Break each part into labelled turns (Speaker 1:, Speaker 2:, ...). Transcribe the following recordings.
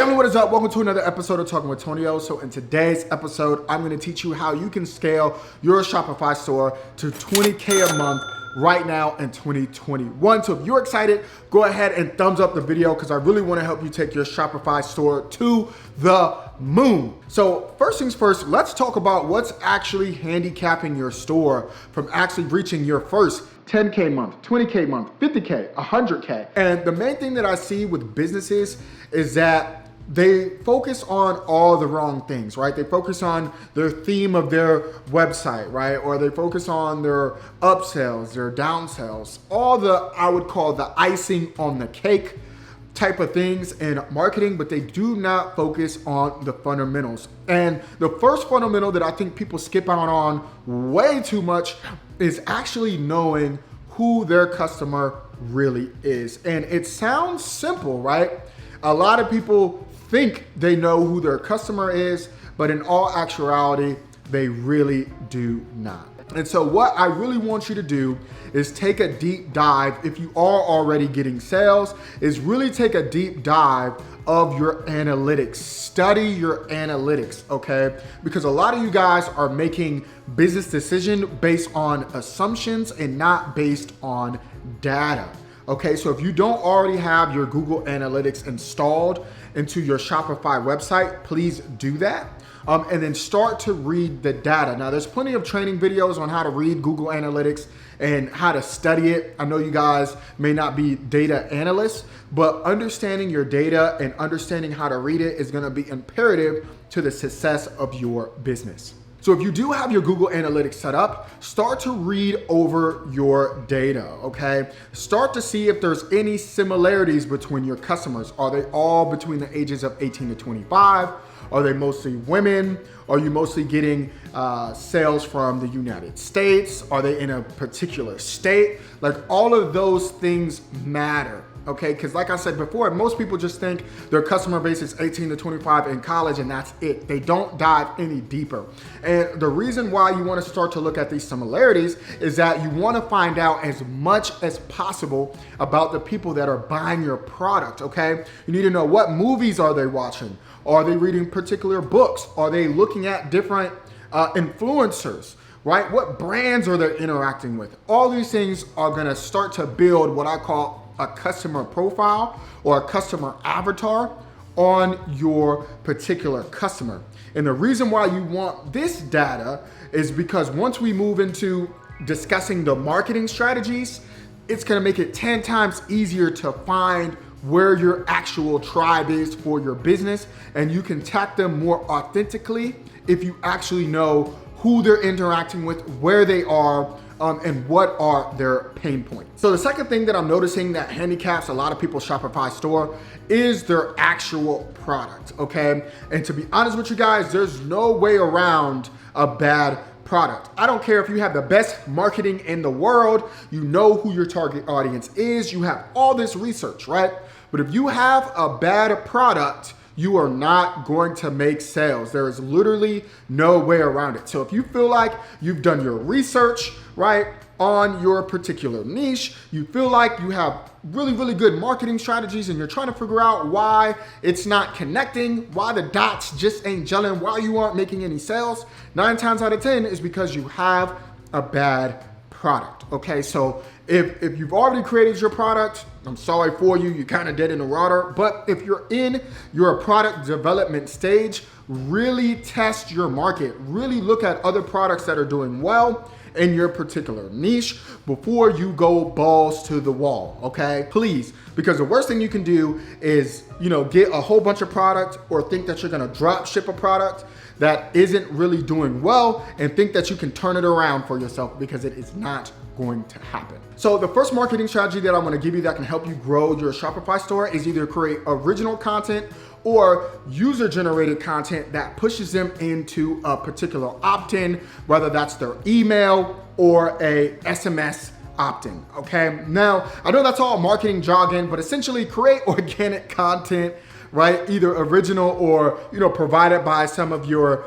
Speaker 1: family, what is up? Welcome to another episode of Talking with Tonio. So in today's episode, I'm going to teach you how you can scale your Shopify store to 20K a month right now in 2021. So if you're excited, go ahead and thumbs up the video because I really want to help you take your Shopify store to the moon. So first things first, let's talk about what's actually handicapping your store from actually reaching your first 10K month, 20K month, 50K, 100K. And the main thing that I see with businesses is that they focus on all the wrong things, right? They focus on their theme of their website, right? Or they focus on their upsells, their downsells, all the, I would call the icing on the cake type of things in marketing, but they do not focus on the fundamentals. And the first fundamental that I think people skip out on way too much is actually knowing who their customer really is. And it sounds simple, right? A lot of people think they know who their customer is, but in all actuality, they really do not. And so what I really want you to do is take a deep dive. If you are already getting sales, is really take a deep dive of your analytics. Study your analytics, okay? Because a lot of you guys are making business decisions based on assumptions and not based on data. Okay, so if you don't already have your Google Analytics installed into your Shopify website, please do that. And then start to read the data. Now, there's plenty of training videos on how to read Google Analytics and how to study it. I know you guys may not be data analysts, but understanding your data and understanding how to read it is gonna be imperative to the success of your business. So if you do have your Google Analytics set up, start to read over your data, okay? Start to see if there's any similarities between your customers. Are they all between the ages of 18 to 25? Are they mostly women? Are you mostly getting sales from the United States? Are they in a particular state? Like all of those things matter. Okay, because like I said before, most people just think their customer base is 18 to 25 in college and that's it. They don't dive any deeper. And the reason why you want to start to look at these similarities is that you want to find out as much as possible about the people that are buying your product, okay? You need to know what movies are they watching? Are they reading particular books? Are they looking at different influencers? Right? What brands are they interacting with? All these things are going to start to build what I call a customer profile or a customer avatar on your particular customer. And the reason why you want this data is because once we move into discussing the marketing strategies, it's gonna make it 10 times easier to find where your actual tribe is for your business, and you can tap them more authentically if you actually know who they're interacting with, where they are, and what are their pain points. So the second thing that I'm noticing that handicaps a lot of people's Shopify store is their actual product, okay? And to be honest with you guys, there's no way around a bad product. I don't care if you have the best marketing in the world, you know who your target audience is, you have all this research, right? But if you have a bad product, you are not going to make sales. There is literally no way around it. So if you feel like you've done your research, right, on your particular niche, you feel like you have really, really good marketing strategies and you're trying to figure out why it's not connecting, why the dots just ain't gelling, why you aren't making any sales, 9 times out of 10 is because you have a bad product, okay? So if you've already created your product, I'm sorry for you, you're kind of dead in the water. But if you're in your product development stage, really test your market. Really look at other products that are doing well in your particular niche before you go balls to the wall, okay? Please, because the worst thing you can do is, get a whole bunch of product or think that you're gonna drop ship a product that isn't really doing well and think that you can turn it around for yourself, because it is not going to happen. So the first marketing strategy that I'm gonna give you that can help you grow your Shopify store is either create original content or user-generated content that pushes them into a particular opt-in, whether that's their email or a SMS opt-in, okay? Now, I know that's all marketing jargon, but essentially create organic content, right? Either original or, provided by some of your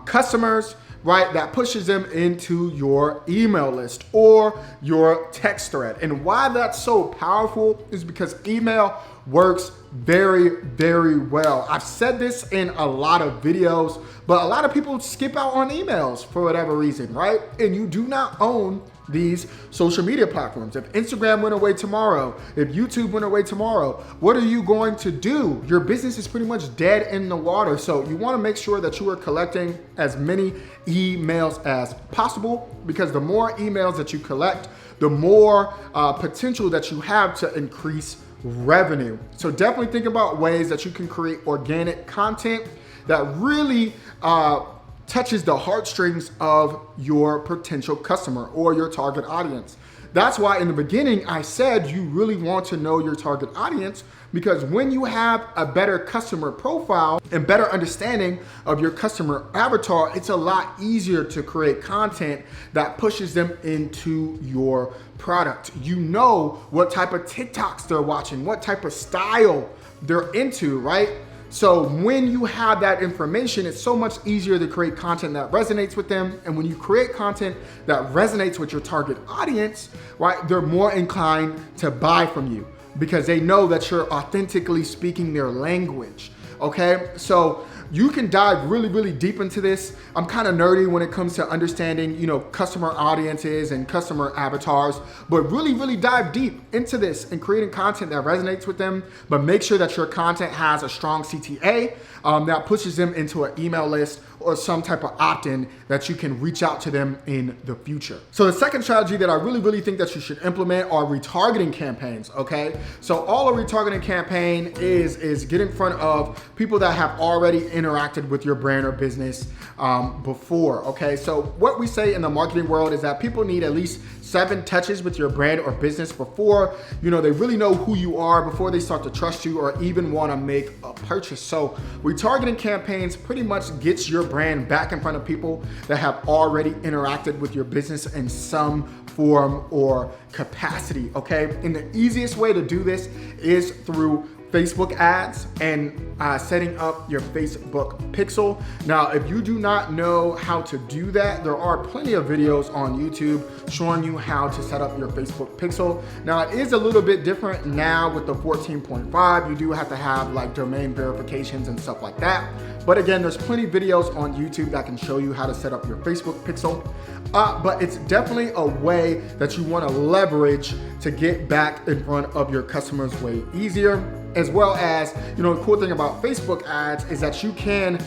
Speaker 1: customers, right? That pushes them into your email list or your text thread. And why that's so powerful is because email works very, very well. I've said this in a lot of videos, but a lot of people skip out on emails for whatever reason, right? And you do not own these social media platforms. If Instagram went away tomorrow, if YouTube went away tomorrow, what are you going to do? Your business is pretty much dead in the water. So you want to make sure that you are collecting as many emails as possible, because the more emails that you collect, the more potential that you have to increase revenue. So definitely think about ways that you can create organic content that really touches the heartstrings of your potential customer or your target audience. That's why in the beginning I said you really want to know your target audience, because when you have a better customer profile and better understanding of your customer avatar, it's a lot easier to create content that pushes them into your product. You know what type of TikToks they're watching, what type of style they're into, right? So when you have that information, it's so much easier to create content that resonates with them. And when you create content that resonates with your target audience, right, they're more inclined to buy from you because they know that you're authentically speaking their language. Okay, so you can dive really, really deep into this. I'm kind of nerdy when it comes to understanding, customer audiences and customer avatars, but really, really dive deep into this and creating content that resonates with them. But make sure that your content has a strong CTA that pushes them into an email list or some type of opt-in that you can reach out to them in the future. So the second strategy that I really, really think that you should implement are retargeting campaigns, okay? So all a retargeting campaign is get in front of people that have already interacted with your brand or business before, okay? So what we say in the marketing world is that people need at least 7 touches with your brand or business before, they really know who you are, before they start to trust you or even want to make a purchase. So retargeting campaigns pretty much gets your brand back in front of people that have already interacted with your business in some form or capacity, okay? And the easiest way to do this is through Facebook ads and setting up your Facebook pixel. Now, if you do not know how to do that, there are plenty of videos on YouTube showing you how to set up your Facebook pixel. Now, it is a little bit different now with the 14.5. You do have to have like domain verifications and stuff like that. But again, there's plenty of videos on YouTube that can show you how to set up your Facebook pixel. But it's definitely a way that you want to leverage to get back in front of your customers way easier. As well as, the cool thing about Facebook ads is that you can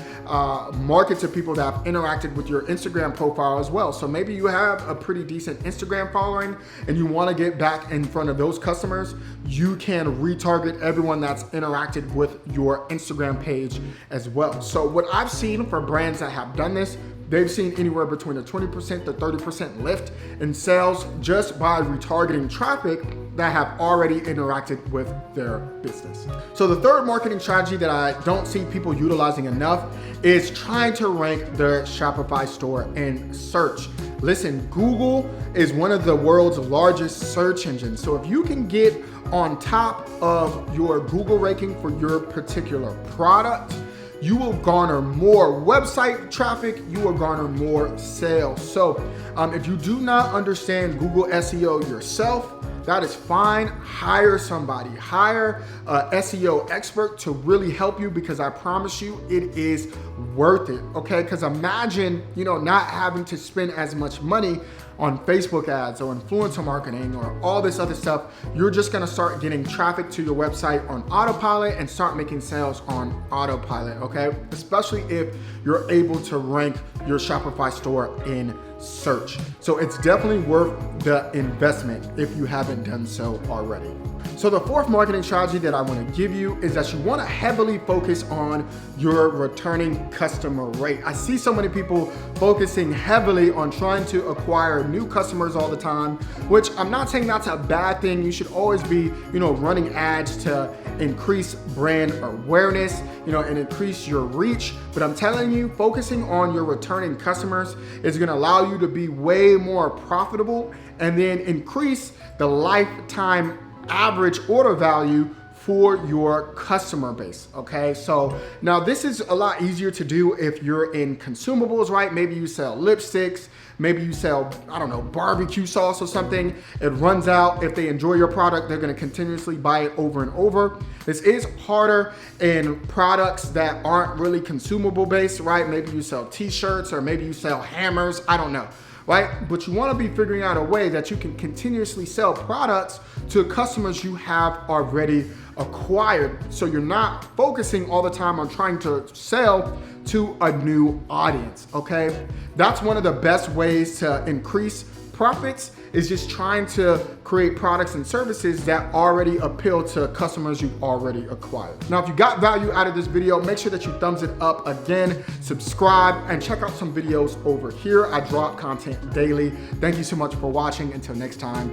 Speaker 1: market to people that have interacted with your Instagram profile as well. So maybe you have a pretty decent Instagram following and you want to get back in front of those customers. You can retarget everyone that's interacted with your Instagram page as well. So what I've seen for brands that have done this, they've seen anywhere between a 20% to 30% lift in sales just by retargeting traffic that have already interacted with their business. So the third marketing strategy that I don't see people utilizing enough is trying to rank their Shopify store in search. Listen, Google is one of the world's largest search engines. So if you can get on top of your Google ranking for your particular product, you will garner more website traffic, you will garner more sales. So if you do not understand Google SEO yourself, that is fine. Hire somebody, hire an SEO expert to really help you, because I promise you it is worth it, okay? Because imagine, not having to spend as much money on Facebook ads or influencer marketing or all this other stuff. You're just gonna start getting traffic to your website on autopilot and start making sales on autopilot, okay? Especially if you're able to rank your Shopify store in search. So it's definitely worth the investment if you haven't done so already. So the fourth marketing strategy that I want to give you is that you want to heavily focus on your returning customer rate. I see so many people focusing heavily on trying to acquire new customers all the time, which I'm not saying that's a bad thing. You should always be, running ads to increase brand awareness, and increase your reach. But I'm telling you, focusing on your returning customers is going to allow you to be way more profitable and then increase the lifetime average order value for your customer base, okay? So now this is a lot easier to do if you're in consumables, right? Maybe you sell lipsticks, maybe you sell, I don't know, barbecue sauce or something. It runs out. If they enjoy your product, they're gonna continuously buy it over and over. This is harder in products that aren't really consumable based, right? Maybe you sell t-shirts or maybe you sell hammers, I don't know, right? But you wanna be figuring out a way that you can continuously sell products to customers you have already acquired. So you're not focusing all the time on trying to sell to a new audience, okay? That's one of the best ways to increase profits, is just trying to create products and services that already appeal to customers you've already acquired. Now, if you got value out of this video, make sure that you thumbs it up again, subscribe, and check out some videos over here. I drop content daily. Thank you so much for watching. Until next time,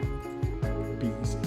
Speaker 1: be easy.